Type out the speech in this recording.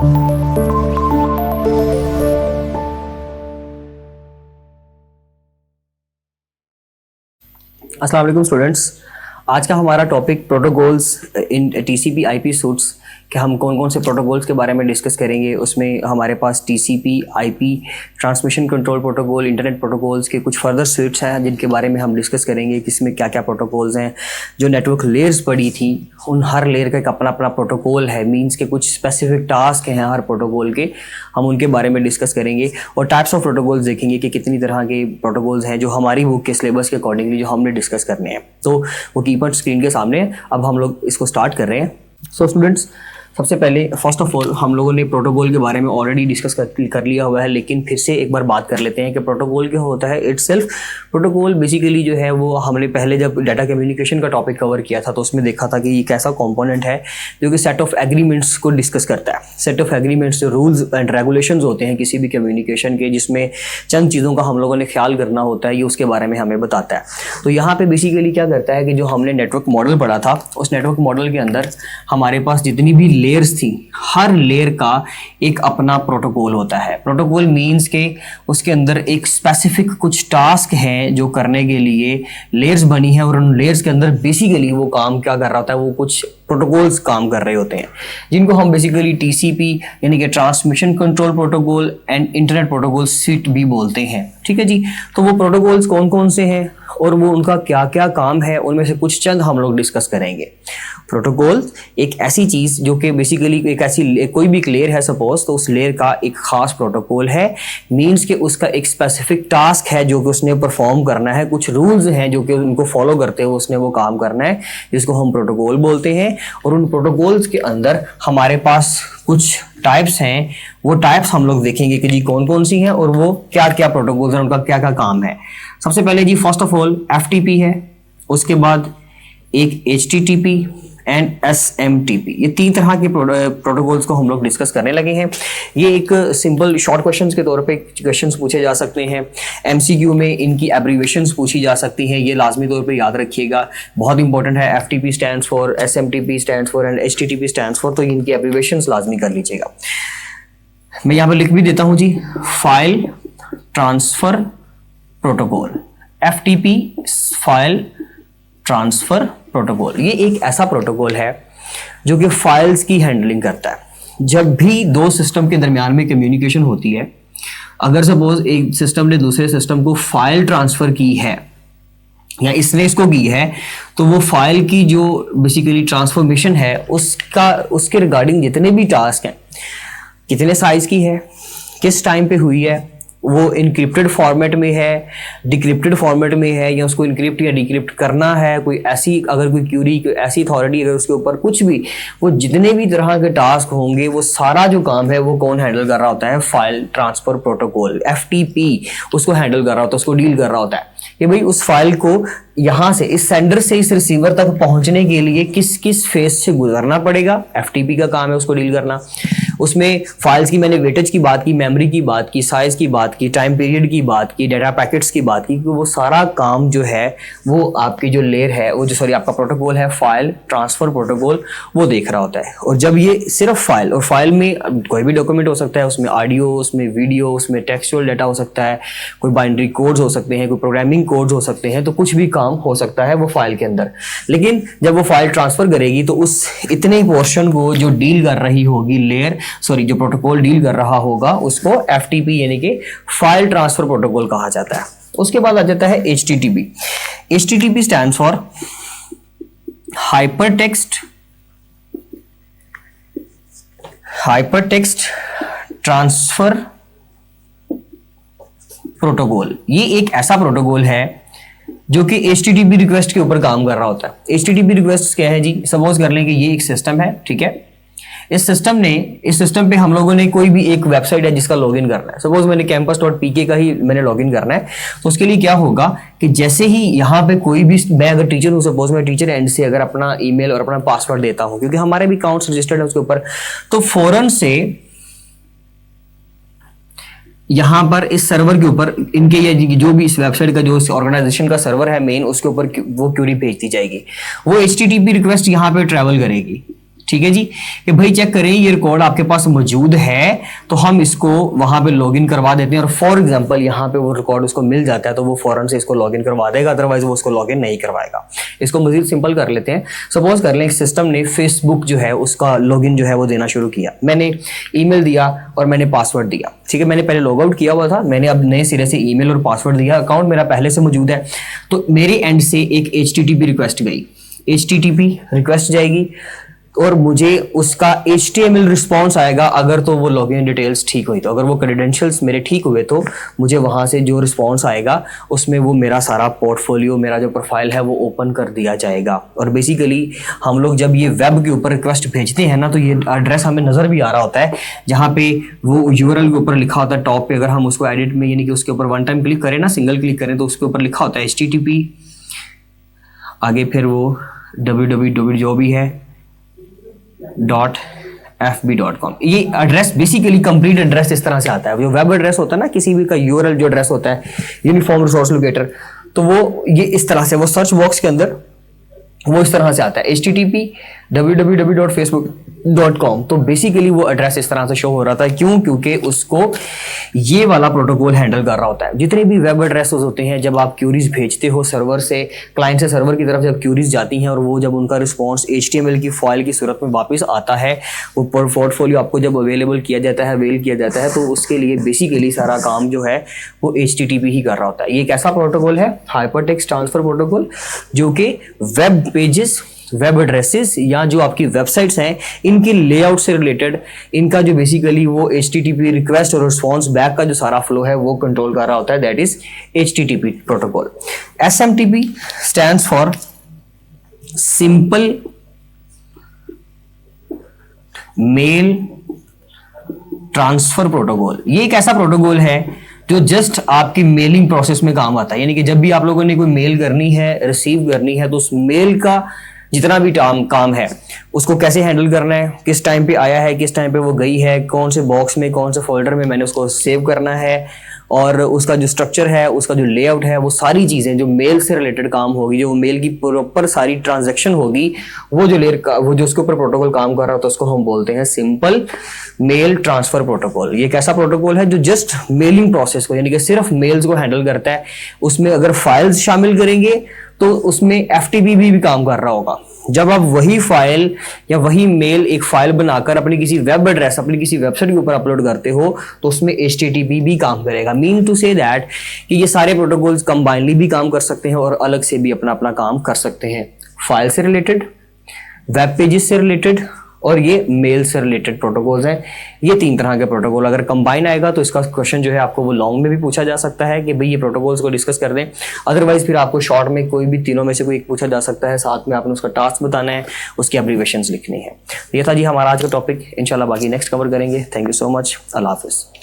अस्सलाम वालेकुम स्टूडेंट्स, आज का हमारा topic protocols in TCP IP suits कि हम कौन कौन से प्रोटोकॉल्स के बारे में डिस्कस करेंगे। उसमें हमारे पास TCP IP transmission control protocol, internet protocols के कुछ फर्दर सूट्स हैं जिनके बारे में हम डिस्कस करेंगे कि इसमें क्या क्या प्रोटोकॉल्स हैं। जो नेटवर्क लेयर्स पड़ी थी उन हर लेयर का एक अपना अपना प्रोटोकॉल है, मीन्स के कुछ स्पेसिफिक टास्क हैं हर प्रोटोकॉल के, हम उनके बारे में डिस्कस करेंगे। और टाइप्स ऑफ प्रोटोकॉल्स देखेंगे कि कितनी तरह के प्रोटोकॉल्स हैं जो हमारी बुक के सिलेबस के अकॉर्डिंगली जो हमने डिस्कस करने हैं। तो वो कीपैड स्क्रीन के सामने है। अब हम लोग इसको स्टार्ट कर रहे हैं। सो स्टूडेंट्स, सबसे पहले फर्स्ट ऑफ ऑल हम लोगों ने प्रोटोकॉल के बारे में ऑलरेडी डिस्कस कर लिया हुआ है, लेकिन फिर से एक बार बात कर लेते हैं कि प्रोटोकॉल क्या होता है इटसेल्फ। प्रोटोकॉल बेसिकली जो है वो हमने पहले जब डाटा कम्युनिकेशन का टॉपिक कवर किया था तो उसमें देखा था कि ये एक ऐसा कंपोनेंट है जो कि सेट ऑफ एग्रीमेंट्स को डिस्कस करता है। सेट ऑफ एग्रीमेंट्स जो रूल्स एंड रेगुलेशंस होते हैं किसी भी कम्युनिकेशन के, जिसमें चंद चीज़ों का हम लोगों ने ख्याल करना होता है, ये उसके बारे में हमें बताता है। तो यहाँ पे बेसिकली क्या करता है कि जो हमने नेटवर्क मॉडल पढ़ा था उस नेटवर्क मॉडल के अंदर हमारे पास जितनी भी लेयर्स थी हर लेयर का एक अपना प्रोटोकॉल होता है। प्रोटोकॉल मींस के उसके अंदर एक स्पेसिफिक कुछ टास्क हैं जो करने के लिए लेयर्स बनी है और उन लेयर्स के अंदर बेसिकली वो काम क्या कर रहा होता है, वो कुछ प्रोटोकॉल्स काम कर रहे होते हैं जिनको हम बेसिकली टीसीपी यानी कि transmission control protocol and internet protocol seat भी बोलते हैं। ठीक है जी। तो वो प्रोटोकॉल्स कौन कौन से हैं और वो उनका क्या क्या काम है, उनमें से कुछ चंद हम लोग डिस्कस करेंगे। प्रोटोकॉल एक ऐसी चीज़ जो कि बेसिकली एक ऐसी कोई भी लेयर है सपोज, तो उस लेयर का एक खास प्रोटोकॉल है, मींस कि उसका एक स्पेसिफिक टास्क है जो कि उसने परफॉर्म करना है, कुछ रूल्स हैं जो कि उनको फॉलो करते हुए उसने वो काम करना है, जिसको हम प्रोटोकॉल बोलते हैं। और उन प्रोटोकॉल्स के अंदर हमारे पास कुछ टाइप्स हैं, वो टाइप्स हम लोग देखेंगे कि जी कौन कौन सी हैं और वो क्या क्या प्रोटोकॉल्स हैं, उनका क्या क्या काम है। सबसे पहले जी फर्स्ट ऑफ ऑल एफटीपी है, उसके बाद एक एचटीटीपी एंड एसएमटीपी। ये तीन तरह के प्रोटोकॉल्स को हम लोग डिस्कस करने लगे हैं। ये एक सिंपल शॉर्ट क्वेश्चंस के तौर पे क्वेश्चंस पूछे जा सकते हैं। एमसीक्यू में इनकी एब्रीविएशंस पूछी जा सकती हैं, ये लाजमी तौर पे याद रखिएगा, बहुत इंपॉर्टेंट है। FTP stands for, SMTP stands for and HTTP stands for, तो इनकी एब्रीविएशंस लाजमी कर लीजिएगा। मैं यहाँ पे लिख भी देता हूँ जी, file transfer protocol, FTP file transfer protocol. ये एक ऐसा प्रोटोकॉल है जो कि फाइल्स की हैंडलिंग करता है। जब भी दो सिस्टम के दरमियान में कम्युनिकेशन होती है, अगर सपोज एक सिस्टम ने दूसरे सिस्टम को फाइल ट्रांसफर की है या इसने इसको की है, तो वो फाइल की जो बेसिकली ट्रांसफॉर्मेशन है उसके रिगार्डिंग जितने भी टास्क हैं, कितने साइज की है, किस टाइम पे हुई है, वो इनक्रिप्टेड फॉर्मेट में है, डिक्रिप्टेड फॉर्मेट में है, या उसको इनक्रिप्ट या डिक्रिप्ट करना है, कोई ऐसी अगर कोई क्यूरी, कोई ऐसी अथॉरिटी अगर उसके ऊपर कुछ भी, वो जितने भी तरह के टास्क होंगे वो सारा जो काम है वो कौन हैंडल कर रहा होता है, फाइल ट्रांसफर प्रोटोकॉल, एफटीपी उसको हैंडल कर रहा होता है, उसको डील कर रहा होता है कि भाई उस फाइल को यहाँ से, इस सेंडर से इस रिसीवर तक पहुंचने के लिए किस किस फेज से गुजरना पड़ेगा। एफटीपी का काम है उसको डील करना। उसमें फाइल्स की मैंने वेटेज की बात की, मेमोरी की बात की, साइज की बात की, टाइम पीरियड की बात की, डाटा पैकेट्स की बात की, वो सारा काम जो है वो आपकी जो लेयर है, वो जो सॉरी आपका प्रोटोकॉल है फाइल ट्रांसफर प्रोटोकॉल, वो देख रहा होता है। और जब ये सिर्फ फाइल, और फाइल में कोई भी डॉक्यूमेंट हो सकता है, उसमें ऑडियो, उसमें वीडियो, उसमें टेक्सचुअल डाटा हो सकता है, कोई बाइनरी कोड्स हो सकते हैं, कोई प्रोग्रामिंग कोड्स हो सकते हैं, तो कुछ भी काम हो सकता है वो फाइल के अंदर। लेकिन जब वो फाइल ट्रांसफर करेगी तो उस इतने पोर्शन को जो डील कर रही होगी लेयर, सॉरी जो प्रोटोकॉल डील कर रहा होगा, उसको एफटीपी यानी कि फाइल ट्रांसफर प्रोटोकॉल कहा जाता है। उसके बाद आ जाता है HTTP. HTTP stands for hypertext transfer protocol. ये एक ऐसा प्रोटोकॉल है जो कि एचटीटीपी रिक्वेस्ट के ऊपर काम कर रहा होता है। एचटीटीपी रिक्वेस्ट क्या है जी, सपोज कर लें कि ये एक सिस्टम है, ठीक है। इस सिस्टम पे हम लोगों ने कोई भी एक वेबसाइट है जिसका लॉगिन करना है। सपोज मैंने campus.pk का ही मैंने लॉगिन करना है, तो उसके लिए क्या होगा कि जैसे ही यहाँ पे कोई भी, मैं अगर टीचर हूँ, सपोज मैं टीचर एंड से अगर अपना ईमेल और अपना पासवर्ड देता हूँ, क्योंकि हमारे भी अकाउंट्स रजिस्टर्ड है उसके ऊपर, तो फौरन से यहाँ पर इस सर्वर के ऊपर इनके ये जो भी इस वेबसाइट का जो इस ऑर्गेनाइजेशन का सर्वर है मेन, उसके ऊपर वो क्यूरी भेज दी जाएगी। वो एचटीटीपी रिक्वेस्ट यहाँ पे ट्रैवल करेगी, ठीक है जी, कि भाई चेक करें ये रिकॉर्ड आपके पास मौजूद है, तो हम इसको वहां पे लॉगिन करवा देते हैं और फॉर एग्जांपल यहाँ पे वो रिकॉर्ड उसको मिल जाता है तो वो फौरन से इसको लॉगिन करवा देगा, अदरवाइज वो उसको लॉगिन नहीं करवाएगा। इसको मजीद सिंपल कर लेते हैं। सपोज कर लें सिस्टम ने फेसबुक जो है उसका लॉगिन जो है वो देना शुरू किया, मैंने ईमेल दिया और मैंने पासवर्ड दिया, ठीक है, मैंने पहले लॉग आउट किया हुआ था, मैंने अब नए सिरे से ईमेल और पासवर्ड दिया, अकाउंट मेरा पहले से मौजूद है, तो मेरे एंड से एक HTTP रिक्वेस्ट गई, HTTP रिक्वेस्ट जाएगी और मुझे उसका HTML रिस्पॉन्स आएगा अगर तो वो लॉगिन डिटेल्स ठीक हुई, तो अगर वो क्रेडेंशियल्स मेरे ठीक हुए तो मुझे वहाँ से जो रिस्पॉन्स आएगा उसमें वो मेरा सारा पोर्टफोलियो, मेरा जो प्रोफाइल है वो ओपन कर दिया जाएगा। और बेसिकली हम लोग जब ये वेब के ऊपर रिक्वेस्ट भेजते हैं ना, तो ये एड्रेस हमें नज़र भी आ रहा होता है, जहाँ पे वो URL के ऊपर लिखा होता है टॉप पे, अगर हम उसको एडिट में यानी कि उसके ऊपर वन टाइम क्लिक करें ना, सिंगल क्लिक करें तो उसके ऊपर लिखा होता है HTTP, आगे फिर वो www जो भी है .fb.com। ये एड्रेस बेसिकली कंप्लीट एड्रेस इस तरह से आता है। जो वेब एड्रेस होता है ना किसी भी का URL जो एड्रेस होता है, यूनिफॉर्म रिसोर्स लोकेटर, तो वो ये इस तरह से वो सर्च बॉक्स के अंदर वो इस तरह से आता है HTTP www.facebook.com। तो बेसिकली वो एड्रेस इस तरह से शो हो रहा था, क्यों? क्योंकि उसको ये वाला प्रोटोकॉल हैंडल कर रहा होता है। जितने भी वेब एड्रेसेस होते हैं, जब आप क्यूरीज भेजते हो सर्वर से, क्लाइंट से सर्वर की तरफ जब क्यूरीज जाती हैं और वो जब उनका रिस्पॉन्स HTML की फाइल की सूरत में वापस आता है, वो पोर्टफोलियो आपको जब अवेलेबल किया जाता है, अवेल किया जाता है, तो उसके लिए बेसिकली सारा काम जो है वो HTTP ही कर रहा होता है। ये एक ऐसा प्रोटोकॉल है, हाइपरटेक्स्ट ट्रांसफर प्रोटोकॉल, जो कि वेब पेजेस, वेब एड्रेसेस या जो आपकी वेबसाइट्स हैं इनके लेआउट से रिलेटेड, इनका जो बेसिकली वो HTTP रिक्वेस्ट और रिस्पॉन्स बैक का जो सारा फ्लो है वो कंट्रोल कर रहा होता है, that is HTTP protocol. SMTP stands for simple mail transfer protocol. ये एक ऐसा प्रोटोकॉल है जो जस्ट आपकी मेलिंग प्रोसेस में काम आता है, यानी कि जब भी आप लोगों ने कोई मेल करनी है, रिसीव करनी है, तो उस मेल का जितना भी काम है उसको कैसे हैंडल करना है, किस टाइम पे आया है, किस टाइम पे वो गई है, कौन से बॉक्स में, कौन से फोल्डर में मैंने उसको सेव करना है, और उसका जो स्ट्रक्चर है, उसका जो लेआउट है, वो सारी चीज़ें जो मेल से रिलेटेड काम होगी, जो मेल की प्रॉपर सारी ट्रांजैक्शन होगी, वो जो उसके ऊपर प्रोटोकॉल काम कर रहा होता है उसको हम बोलते हैं सिंपल मेल ट्रांसफर प्रोटोकॉल। ये एक ऐसा प्रोटोकॉल है जो जस्ट मेलिंग प्रोसेस को, यानी कि सिर्फ मेल्स को हैंडल करता है। उसमें अगर फाइल्स शामिल करेंगे तो उसमें FTP भी काम कर रहा होगा। जब आप वही फाइल या वही मेल एक फाइल बनाकर अपनी किसी वेब एड्रेस, अपनी किसी वेबसाइट के ऊपर अपलोड करते हो, तो उसमें HTTP भी काम करेगा। मीन टू से दैट कि ये सारे प्रोटोकॉल्स कंबाइनली भी काम कर सकते हैं और अलग से भी अपना अपना काम कर सकते हैं। फाइल से रिलेटेड, वेब पेजेस से रिलेटेड और ये मेल से रिलेटेड प्रोटोकॉल्स हैं। ये 3 तरह के प्रोटोकॉल अगर कंबाइन आएगा तो इसका क्वेश्चन जो है आपको वो लॉन्ग में भी पूछा जा सकता है कि भाई ये प्रोटोकॉल्स को डिस्कस कर दें, अदरवाइज फिर आपको शॉर्ट में कोई भी तीनों में से कोई एक पूछा जा सकता है, साथ में आपने उसका टास्क बताना है, उसकी एब्रीवेशंस लिखनी है। ये था जी हमारा आज का टॉपिक, इंशाल्लाह बाकी नेक्स्ट कवर करेंगे। थैंक यू सो मच, अल्लाह हाफिज़।